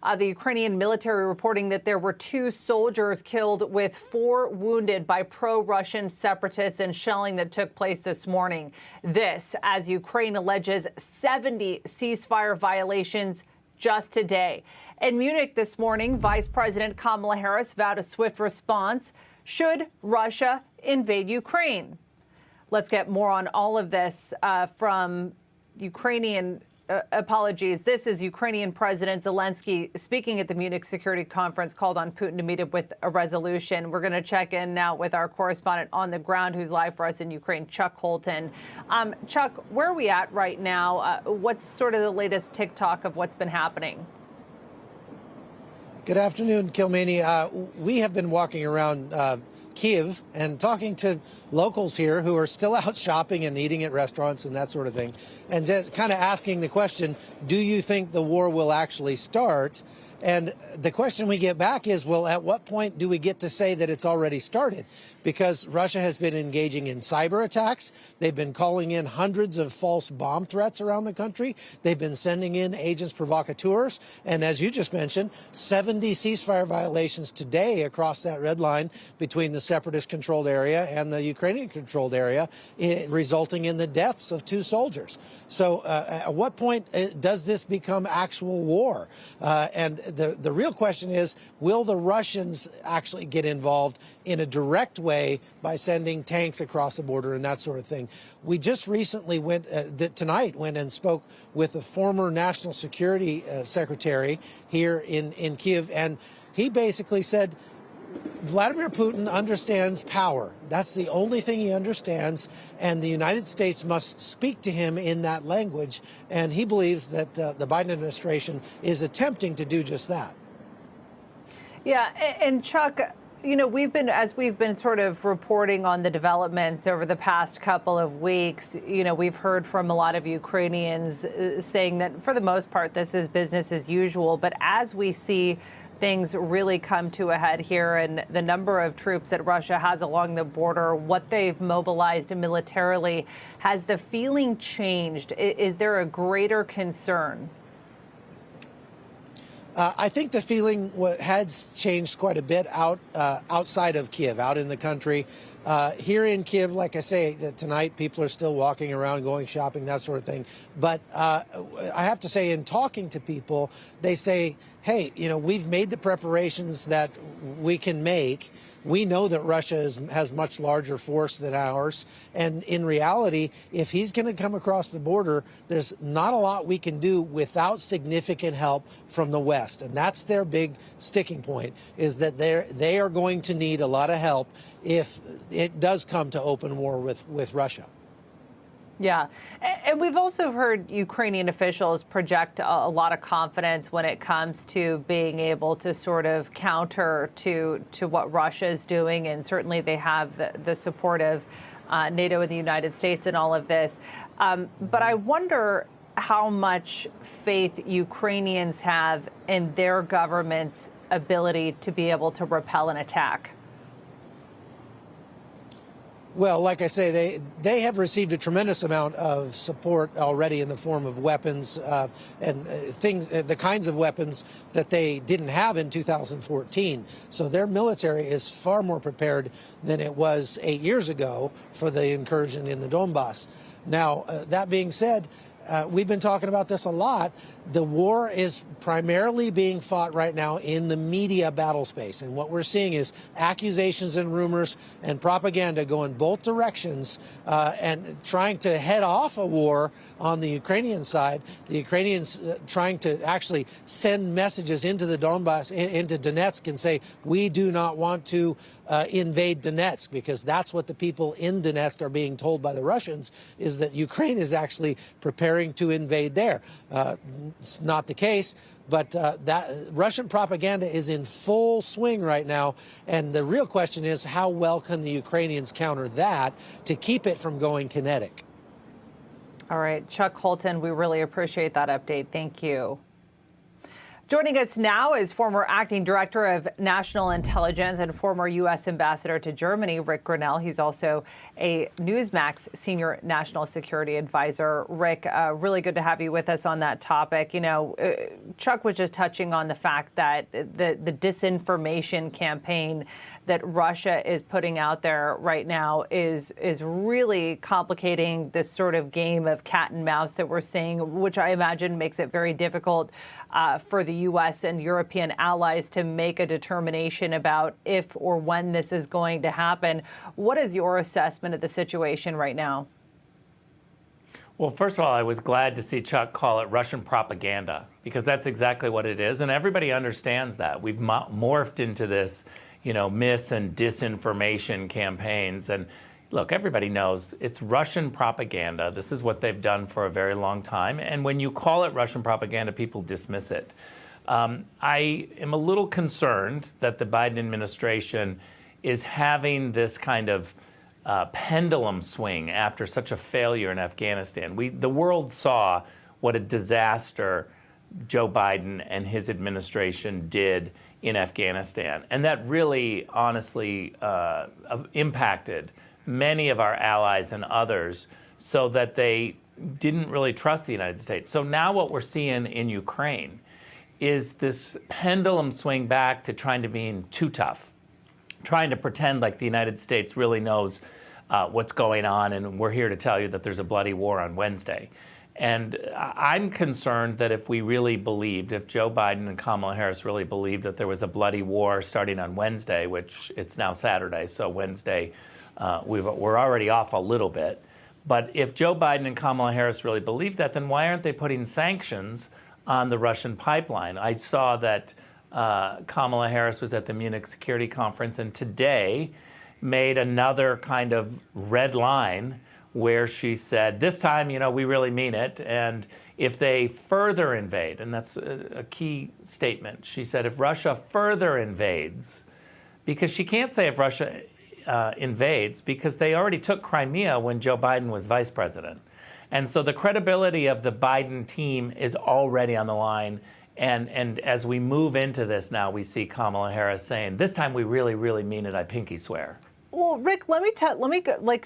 The Ukrainian military reporting that there were 2 soldiers killed with 4 wounded by pro-Russian separatists in shelling that took place this morning. This as Ukraine alleges 70 ceasefire violations just today. In Munich this morning, Vice President Kamala Harris vowed a swift response should Russia invade Ukraine. Let's get more on all of this from Ukrainian apologies. This is Ukrainian President Zelensky speaking at the Munich Security Conference, called on Putin to meet up with a resolution. We're going to check in now with our correspondent on the ground who's live for us in Ukraine, Chuck Holton. Chuck, where are we at right now? What's sort of the latest TikTok of what's been happening? Good afternoon, Kilmeny. We have been walking around Kyiv and talking to locals here who are still out shopping and eating at restaurants and that sort of thing, and just kind of asking the question, do you think the war will actually start? And the question we get back is, well, at what point do we get to say that it's already started? Because Russia has been engaging in cyber attacks. They've been calling in hundreds of false bomb threats around the country. They've been sending in agents provocateurs. And as you just mentioned, 70 ceasefire violations today across that red line between the separatist-controlled area and the Ukrainian-controlled area, resulting in the deaths of 2 soldiers. So at what point does this become actual war? And the real question is, will the Russians actually get involved in a direct way by sending tanks across the border and that sort of thing? We just recently tonight went and spoke with the former National Security Secretary here in Kyiv, and he basically said Vladimir Putin understands power. That's the only thing he understands, and the United States must speak to him in that language, and he believes that the Biden administration is attempting to do just that. Yeah, and Chuck, you know, we've been sort of reporting on the developments over the past couple of weeks. You know, we've heard from a lot of Ukrainians saying that for the most part, this is business as usual. But as we see things really come to a head here, and the number of troops that Russia has along the border, what they've mobilized militarily, has the feeling changed? Is there a greater concern? I think the feeling has changed quite a bit outside of Kyiv, out in the country. Here in Kyiv, like I say, tonight people are still walking around, going shopping, that sort of thing. But I have to say, in talking to people, they say, hey, you know, we've made the preparations that we can make. We know that Russia has much larger force than ours. And in reality, if he's going to come across the border, there's not a lot we can do without significant help from the West. And that's their big sticking point, is that they are going to need a lot of help if it does come to open war with Russia. Yeah. And we've also heard Ukrainian officials project a lot of confidence when it comes to being able to sort of counter to what Russia is doing. And certainly they have the support of NATO and the United States in all of this. But I wonder how much faith Ukrainians have in their government's ability to be able to repel an attack. Well, like I say, they have received a tremendous amount of support already in the form of weapons and things, the kinds of weapons that they didn't have in 2014. So their military is far more prepared than it was 8 years ago for the incursion in the Donbass. Now, that being said, we've been talking about this a lot. The war is primarily being fought right now in the media battle space. And what we're seeing is accusations and rumors and propaganda going both directions and trying to head off a war on the Ukrainian side. The Ukrainians trying to actually send messages into the Donbass, into Donetsk, and say, we do not want to invade Donetsk, because that's what the people in Donetsk are being told by the Russians, is that Ukraine is actually preparing to invade there. It's not the case, but that Russian propaganda is in full swing right now. And the real question is, how well can the Ukrainians counter that to keep it from going kinetic? All right, Chuck Holton, we really appreciate that update. Thank you. Joining us now is former acting director of national intelligence and former U.S. ambassador to Germany, Ric Grenell. He's also a Newsmax senior national security advisor. Ric, really good to have you with us on that topic. You know, Chuck was just touching on the fact that the disinformation campaign that Russia is putting out there right now is really complicating this sort of game of cat and mouse that we're seeing, which I imagine makes it very difficult for the U.S. and European allies to make a determination about if or when this is going to happen. What is your assessment of the situation right now? Well, first of all, I was glad to see Chuck call it Russian propaganda, because that's exactly what it is. And everybody understands that. We've morphed into this, mis and disinformation campaigns. And look, everybody knows it's Russian propaganda. This is what they've done for a very long time. And when you call it Russian propaganda, people dismiss it. I am a little concerned that the Biden administration is having this kind of pendulum swing after such a failure in Afghanistan. The world saw what a disaster Joe Biden and his administration did in Afghanistan. And that really, honestly, impacted many of our allies and others so that they didn't really trust the United States. So now what we're seeing in Ukraine is this pendulum swing back to trying to be too tough, trying to pretend like the United States really knows what's going on, and we're here to tell you that there's a bloody war on Wednesday. And I'm concerned that if we really believed, if Joe Biden and Kamala Harris really believed that there was a bloody war starting on Wednesday, which it's now Saturday, so Wednesday, we're already off a little bit. But if Joe Biden and Kamala Harris really believed that, then why aren't they putting sanctions on the Russian pipeline? I saw that Kamala Harris was at the Munich Security Conference and today made another kind of red line where she said, this time, we really mean it. And if they further invade, and that's a key statement, she said, if Russia further invades, because she can't say if Russia invades, because they already took Crimea when Joe Biden was vice president. And so the credibility of the Biden team is already on the line. And as we move into this now, we see Kamala Harris saying, this time we really, really mean it, I pinky swear. Well, Ric, let me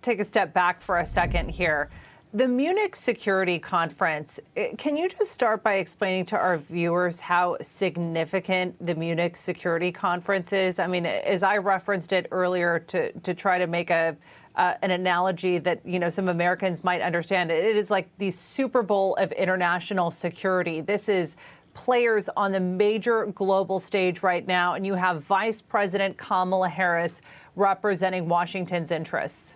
take a step back for a second here. The Munich Security Conference, can you just start by explaining to our viewers how significant the Munich Security Conference is? I mean, as I referenced it earlier to try to make an analogy that, some Americans might understand, it is like the Super Bowl of international security. This is players on the major global stage right now, and you have Vice President Kamala Harris representing Washington's interests.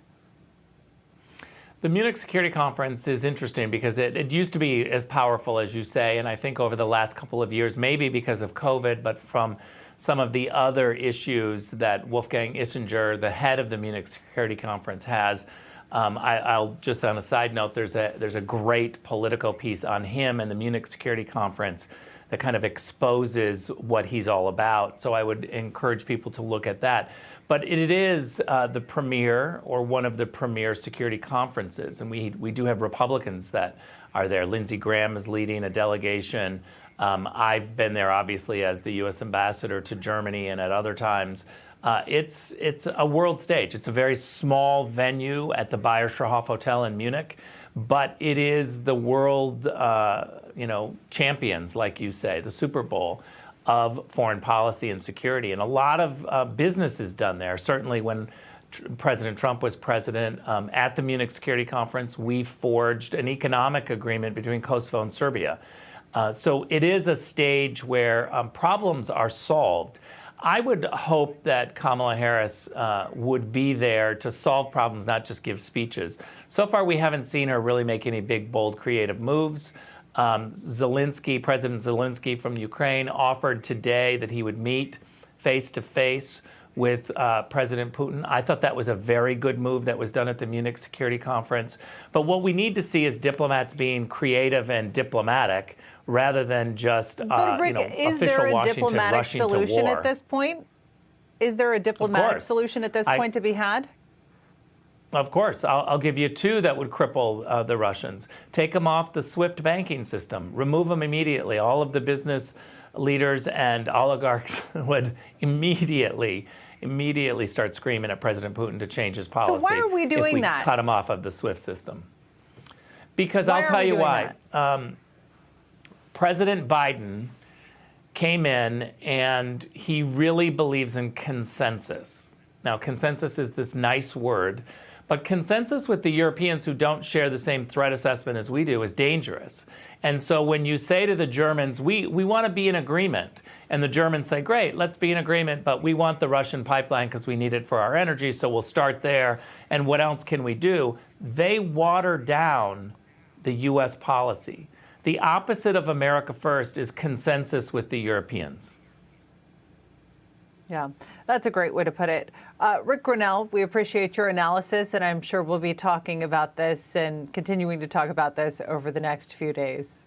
The Munich Security Conference is interesting because it used to be as powerful as you say, and I think over the last couple of years, maybe because of COVID, but from some of the other issues that Wolfgang Ischinger, the head of the Munich Security Conference, has. I'll just on a side note, there's a great Politico piece on him and the Munich Security Conference that kind of exposes what he's all about. So I would encourage people to look at that. But it is the premier or one of the premier security conferences. And we do have Republicans that are there. Lindsey Graham is leading a delegation. I've been there, obviously, as the U.S. ambassador to Germany and at other times. It's a world stage. It's a very small venue at the Bayerschhof Hotel in Munich, but it is the world, champions, like you say, the Super Bowl of foreign policy and security. And a lot of business is done there. Certainly when President Trump was president, at the Munich Security Conference, we forged an economic agreement between Kosovo and Serbia. So it is a stage where problems are solved. I would hope that Kamala Harris would be there to solve problems, not just give speeches. So far, we haven't seen her really make any big, bold, creative moves. President Zelensky from Ukraine offered today that he would meet face-to-face with President Putin. I thought that was a very good move that was done at the Munich Security Conference. But what we need to see is diplomats being creative and diplomatic rather than just Ric, is there a diplomatic solution at this point? Is there a diplomatic solution at this point to be had? Of course. I'll give you two that would cripple the Russians. Take them off the SWIFT banking system. Remove them immediately. All of the business leaders and oligarchs would immediately start screaming at President Putin to change his policy. So why are we doing if we that? cut him off of the SWIFT system? Because Why I'll are tell we you doing why. President Biden came in and he really believes in consensus. Now, consensus is this nice word, but consensus with the Europeans who don't share the same threat assessment as we do is dangerous. And so when you say to the Germans, we want to be in agreement, and the Germans say, great, let's be in agreement, but we want the Russian pipeline because we need it for our energy, so we'll start there, and what else can we do? They water down the U.S. policy. The opposite of America First is consensus with the Europeans. Yeah, that's a great way to put it. Ric Grenell, we appreciate your analysis, and I'm sure we'll be talking about this and continuing to talk about this over the next few days.